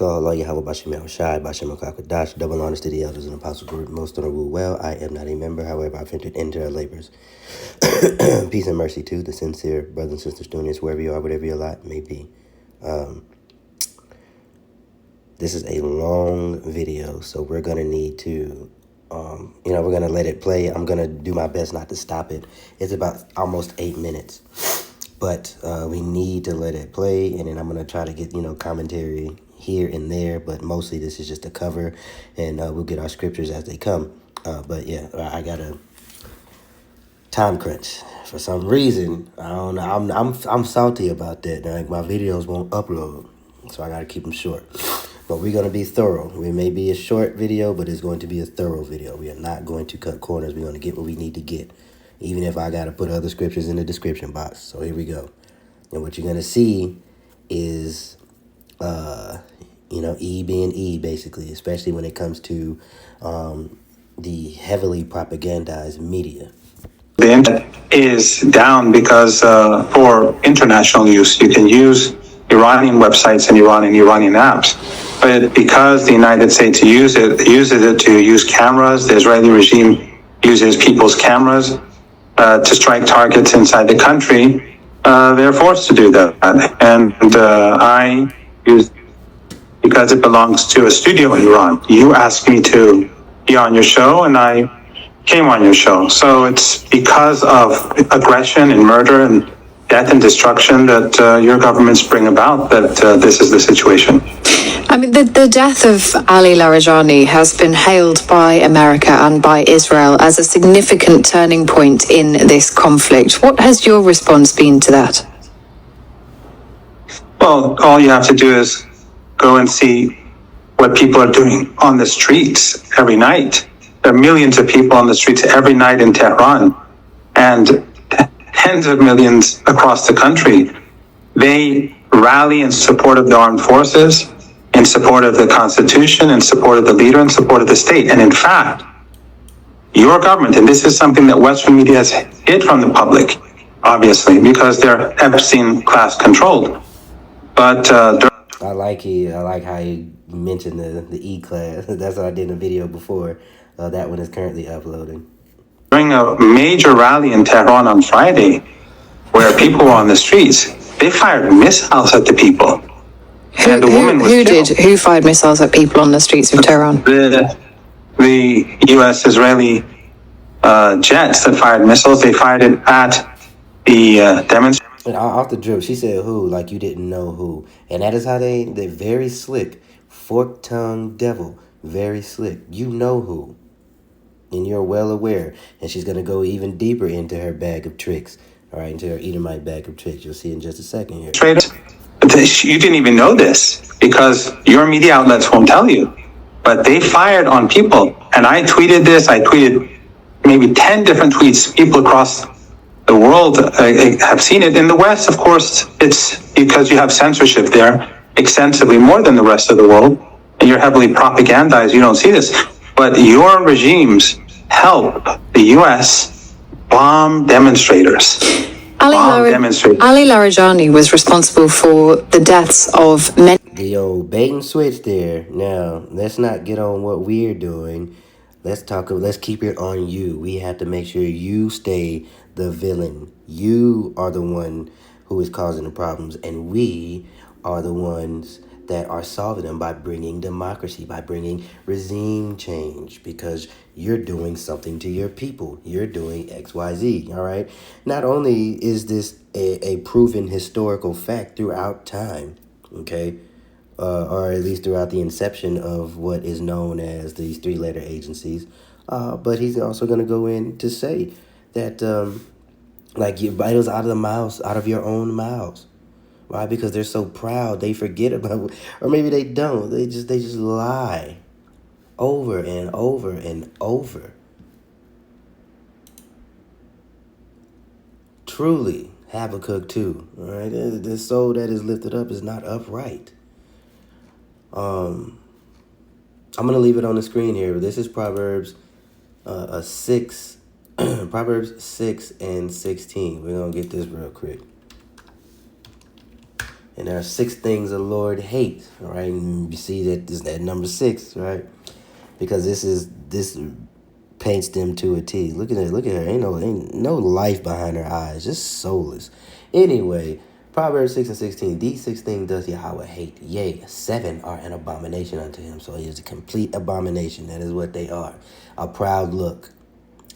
Allah Yahweh Bashim Shai, Bashim Kakadash, double honors to the elders and apostles who most on the rule well. I am not a member, however, I've entered into their labors. Peace and mercy to the sincere brothers and sisters doing this, wherever you are, whatever your lot may be. This is a long video, so we're going to need to, we're going to let it play. I'm going to do my best not to stop it. It's about almost 8 minutes, but we need to let it play, and then I'm going to try to get, commentary here and there, but mostly this is just a cover, and we'll get our scriptures as they come. But yeah, I got a time crunch. For some reason, I don't know, I'm salty about that. Like, my videos won't upload, so I got to keep them short. But we're going to be thorough. It may be a short video, but it's going to be a thorough video. We are not going to cut corners. We're going to get what we need to get, even if I got to put other scriptures in the description box. So here we go. And what you're going to see is, E being E, basically, especially when it comes to the heavily propagandized media. The internet is down because for international use, you can use Iranian websites and Iranian apps. But because the United States uses it to use cameras, the Israeli regime uses people's cameras to strike targets inside the country, they're forced to do that. And I use, because it belongs to a studio in Iran, you asked me to be on your show, and I came on your show. So it's because of aggression and murder and death and destruction that your governments bring about that this is the situation. I mean, the death of Ali Larijani has been hailed by America and by Israel as a significant turning point in this conflict. What has your response been to that? Well, all you have to do is go and see what people are doing on the streets every night. There are millions of people on the streets every night in Tehran, and tens of millions across the country. They rally in support of the armed forces, in support of the Constitution, in support of the leader, in support of the state. And in fact, your government, and this is something that Western media has hid from the public, obviously, because they're Epstein class controlled. But I like how you mentioned the E class. That's what I did in a video before. That one is currently uploading. During a major rally in Tehran on Friday, where people were on the streets, they fired missiles at the people. And the woman was killed. Who fired missiles at people on the streets of Tehran? The U.S.-Israeli jets that fired missiles, they fired it at the demonstrators. Off the drip, she said who, like you didn't know who. And that is how they're very slick. Fork-tongued devil, very slick. You know who. And you're well aware. And she's going to go even deeper into her bag of tricks. All right, into her Edomite bag of tricks. You'll see in just a second here. You didn't even know this because your media outlets won't tell you. But they fired on people. And I tweeted this. I tweeted maybe 10 different tweets. People across the world have seen it. In the West, of course, it's because you have censorship there extensively more than the rest of the world. And you're heavily propagandized. You don't see this. But your regimes help the U.S. bomb demonstrators. Ali Larijani was responsible for the deaths of many. The old bait and switch there. Now, let's not get on what we're doing. Let's keep it on you. We have to make sure you stay the villain. You are the one who is causing the problems, and we are the ones that are solving them by bringing democracy, by bringing regime change, because you're doing something to your people. You're doing XYZ, all right? Not only is this a proven historical fact throughout time, okay, or at least throughout the inception of what is known as these three-letter agencies, but he's also going to go in to say that, your vitals out of your own mouths. Why? Because they're so proud, they forget about, or maybe they don't. They just lie over and over and over. Truly, Habakkuk 2. All right, the soul that is lifted up is not upright. I'm gonna leave it on the screen here. This is Proverbs 6, Proverbs 6 and 16. We're gonna get this real quick. And there are 6 things the Lord hates, all right? And you see that this at number 6, right? Because this paints them to a T. Look at her, look at her. Ain't no life behind her eyes, just soulless. Anyway, Proverbs 6:16. These 6 things does Yahweh hate. Yea, 7 are an abomination unto him. So it is a complete abomination. That is what they are. A proud look,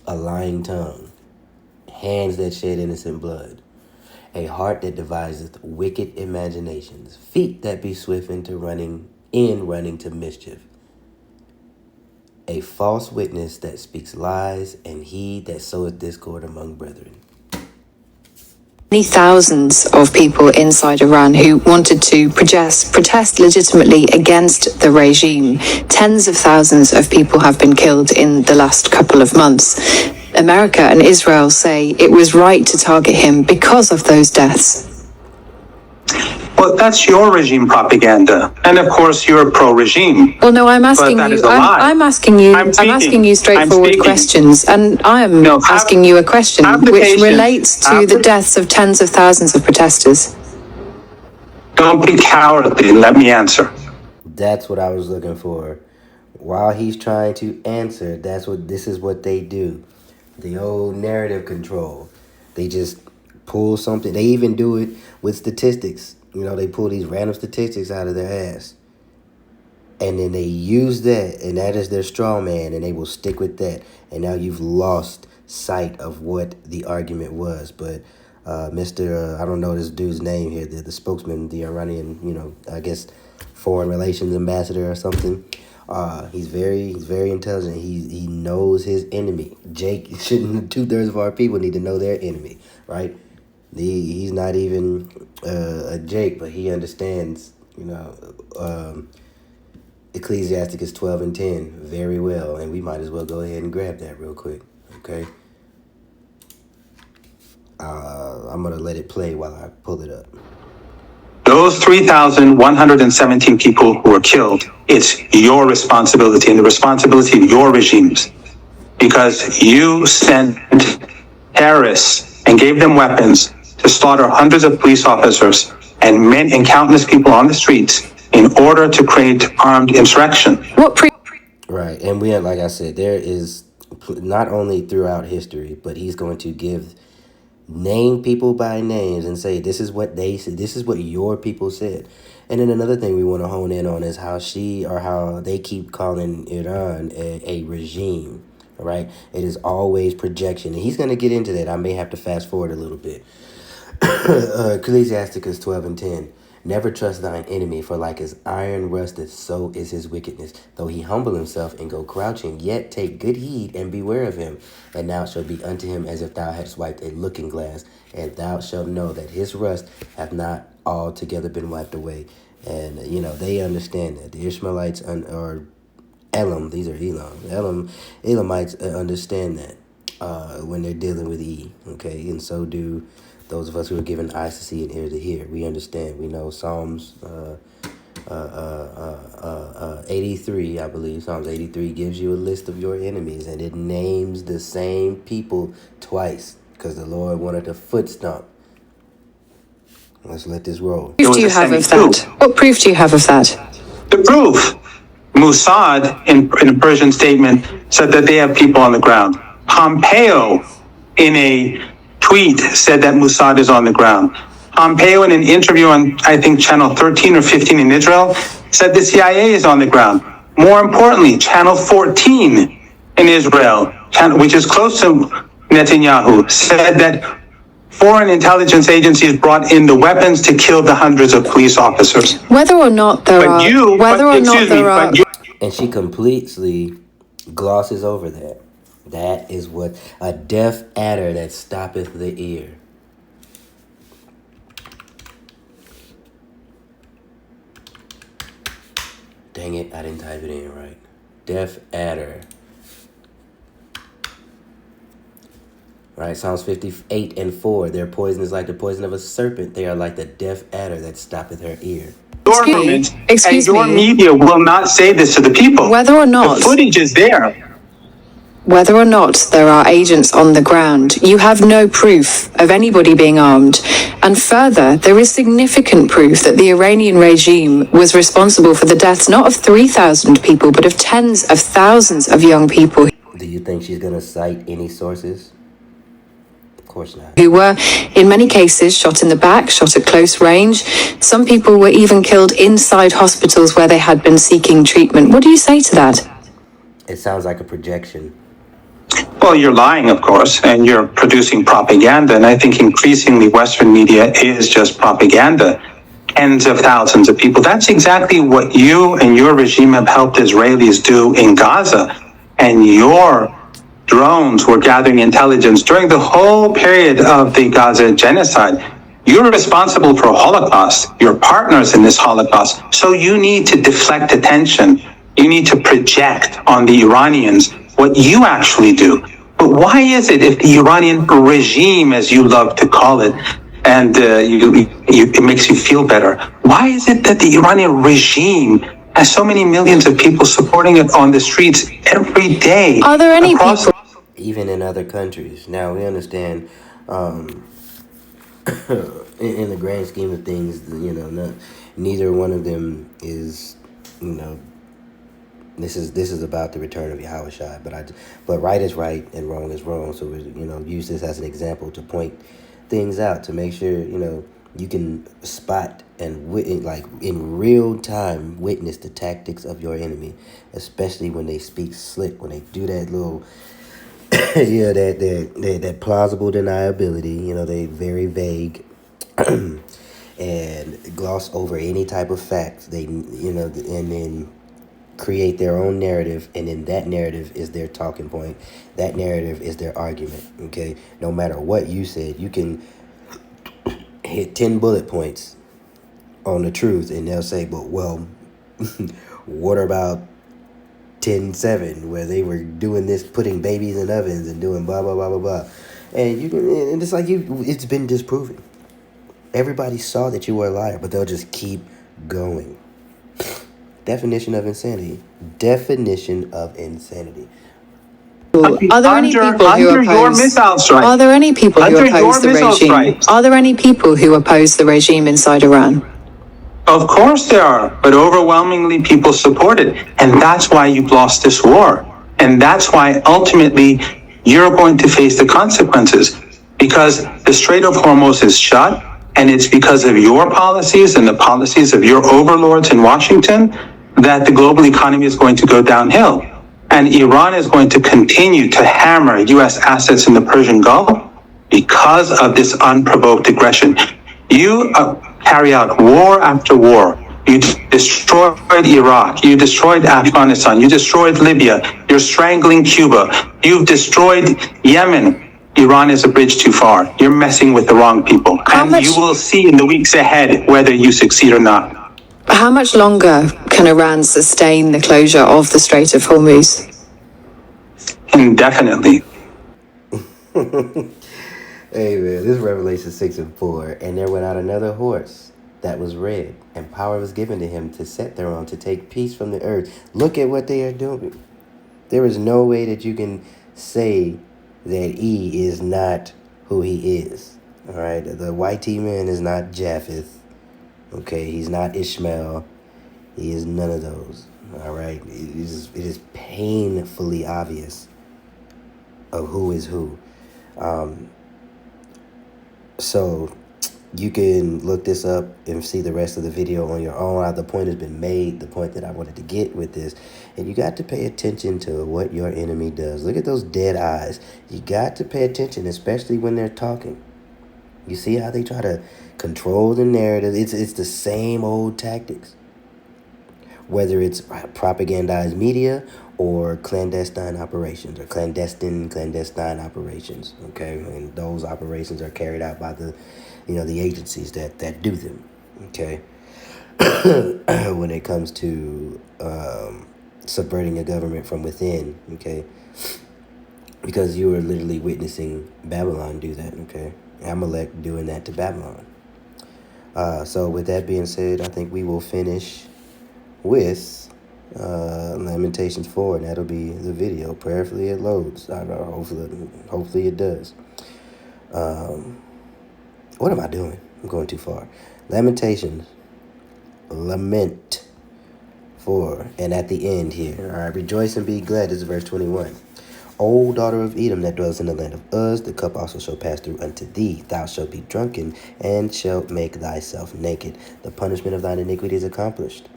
a lying tongue, hands that shed innocent blood, a heart that deviseth wicked imaginations, feet that be swift into running to mischief, a false witness that speaks lies, and he that soweth discord among brethren. Many thousands of people inside Iran who wanted to protest legitimately against the regime. Tens of thousands of people have been killed in the last couple of months. America and Israel say it was right to target him because of those deaths. Well, that's your regime propaganda, and of course you're pro-regime. Well, no, I'm asking that you. is a lie. I'm asking you. I'm I'm asking you speaking. straightforward I'm speaking. questions, and I am No, asking you a question have the which patience. relates to Have the the- deaths of tens of thousands of protesters. Don't be cowardly. Let me answer. That's what I was looking for. While he's trying to answer, this is what they do. The old narrative control. They just pull something. They even do it with statistics. They pull these random statistics out of their ass. And then they use that, and that is their straw man, and they will stick with that. And now you've lost sight of what the argument was. But Mr. I don't know this dude's name here, the spokesman, the Iranian, I guess foreign relations ambassador or something. He's very intelligent. He knows his enemy. Jake shouldn't. 2/3 of our people need to know their enemy, right? He's not even a Jake, but he understands. Ecclesiasticus 12:10 very well, and we might as well go ahead and grab that real quick. Okay. I'm gonna let it play while I pull it up. Those 3,117 people who were killed, it's your responsibility and the responsibility of your regimes. Because you sent terrorists and gave them weapons to slaughter hundreds of police officers and countless people on the streets in order to create armed insurrection. Right, and like I said, there is not only throughout history, but he's going to name people by names and say, this is what they said, this is what your people said. And then another thing we want to hone in on is how they keep calling Iran a regime, right? It is always projection. And he's going to get into that. I may have to fast forward a little bit. Ecclesiasticus 12:10. Never trust thine enemy, for like as iron rusteth, so is his wickedness. Though he humble himself and go crouching, yet take good heed and beware of him. And thou shalt be unto him as if thou hadst wiped a looking glass, and thou shalt know that his rust hath not altogether been wiped away. And, they understand that. The Ishmaelites or Elam, these are Elamites understand that when they're dealing with E, okay? And so do those of us who are given eyes to see and ears to hear. We understand. We know Psalms 83, I believe. Psalms 83 gives you a list of your enemies, and it names the same people twice because the Lord wanted a foot stomp. Let's let this roll. What proof do you have of that? What proof do you have of that? The proof. Mossad, in a Persian statement, said that they have people on the ground. Pompeo, in a tweet, said that Mossad is on the ground. Pompeo, in an interview on, I think, channel 13 or 15 in Israel, said the CIA is on the ground. More importantly, channel 14 in Israel, which is close to Netanyahu, said that foreign intelligence agencies brought in the weapons to kill the hundreds of police officers. Whether or not there are. And she completely glosses over that. That is what a deaf adder that stoppeth the ear. Dang it, I didn't type it in right. Deaf adder. Right, Psalms 58:4. Their poison is like the poison of a serpent. They are like the deaf adder that stoppeth her ear. Excuse me. Your media will not say this to the people. Whether or not the footage is there. whether or not there are agents on the ground, you have no proof of anybody being armed. And further, there is significant proof that the Iranian regime was responsible for the deaths not of 3,000 people, but of tens of thousands of young people Do you think she's gonna cite any sources? Of course not. who were, in many cases, shot in the back, shot at close range. Some people were even killed inside hospitals where they had been seeking treatment. What do you say to that? It sounds like a projection. Well, you're lying, of course, and you're producing propaganda. And I think increasingly Western media is just propaganda. Tens of thousands of people. That's exactly what you and your regime have helped Israelis do in Gaza. And your drones were gathering intelligence during the whole period of the Gaza genocide. You're responsible for a Holocaust. You're partners in this Holocaust. So you need to deflect attention. You need to project on the Iranians what you actually do. But why is it if the Iranian regime, as you love to call it, and it makes you feel better, why is it that the Iranian regime has so many millions of people supporting it on the streets every day? Are there any people? Even in other countries. Now, we understand, in the grand scheme of things, neither one of them is, this is about the return of Yahushua, but right is right and wrong is wrong. So we use this as an example to point things out, to make sure you can spot and like in real time witness the tactics of your enemy, especially when they speak slick, when they do that little that plausible deniability. They very vague and gloss over any type of facts. They and then create their own narrative, and then that narrative is their talking point. That narrative is their argument. Okay, no matter what you said, you can hit 10 bullet points on the truth, and they'll say, but well, what about 10-7, where they were doing this, putting babies in ovens and doing blah blah blah blah blah, and it's like it's been disproven. Everybody saw that you were a liar, but they'll just keep going. Definition of insanity. Are there any people who oppose? Are there any people who oppose the regime? Are there any people who oppose the regime inside Iran? Of course there are, but overwhelmingly people support it. And that's why you've lost this war. And that's why ultimately you're going to face the consequences. Because the Strait of Hormuz is shut, and it's because of your policies and the policies of your overlords in Washington that the global economy is going to go downhill. And Iran is going to continue to hammer U.S. assets in the Persian Gulf because of this unprovoked aggression. You carry out war after war. You destroyed Iraq. You destroyed Afghanistan. You destroyed Libya. You're strangling Cuba. You've destroyed Yemen. Iran is a bridge too far. You're messing with the wrong people. You will see in the weeks ahead whether you succeed or not. How much longer can Iran sustain the closure of the Strait of Hormuz? Indefinitely. Hey man, this is Revelation 6:4. And there went out another horse that was red, and power was given to him to sit thereon, to take peace from the earth. Look at what they are doing. There is no way that you can say that E is not who he is. All right, the YT man is not Japheth. Okay, he's not Ishmael. He is none of those. All right, it is painfully obvious of who is who. So you can look this up and see the rest of the video on your own. The point has been made, the point that I wanted to get with this. And you got to pay attention to what your enemy does. Look at those dead eyes. You got to pay attention, especially when they're talking. You see how they try to control the narrative? It's the same old tactics. Whether it's propagandized media or clandestine operations, or clandestine operations, okay? And those operations are carried out by the agencies that do them, okay? When it comes to subverting a government from within, okay? Because you are literally witnessing Babylon do that, okay? Amalek doing that to Babylon. So with that being said, I think we will finish with Lamentations 4, and that'll be the video. Prayerfully it loads. I don't know, hopefully it does. What am I doing? I'm going too far. Lamentations, lament for, and at the end here. All right, rejoice and be glad. This is verse 21. O daughter of Edom that dwells in the land of Uz, the cup also shall pass through unto thee. Thou shalt be drunken, and shalt make thyself naked. The punishment of thine iniquity is accomplished.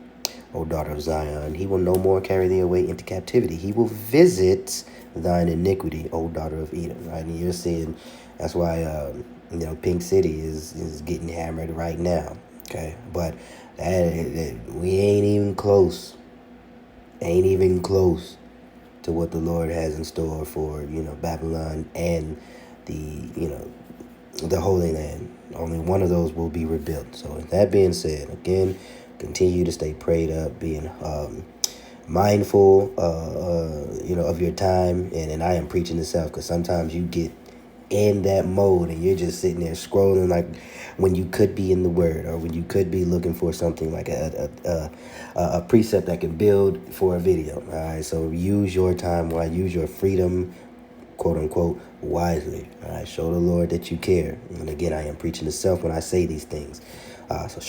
O daughter of Zion, he will no more carry thee away into captivity. He will visit thine iniquity, O daughter of Edom. Right, and you're seeing that's why Pink City is getting hammered right now. Okay, but we ain't even close. Ain't even close to what the Lord has in store for Babylon and the Holy Land. Only one of those will be rebuilt. So with that being said, again, continue to stay prayed up, being mindful of your time, and I am preaching this out because sometimes you get in that mode and you're just sitting there scrolling like when you could be in the Word, or when you could be looking for something like a precept that can build for a video. All right, so use your time, use your freedom, quote unquote, wisely. All right, show the Lord that you care. And again, I am preaching to self when I say these things. So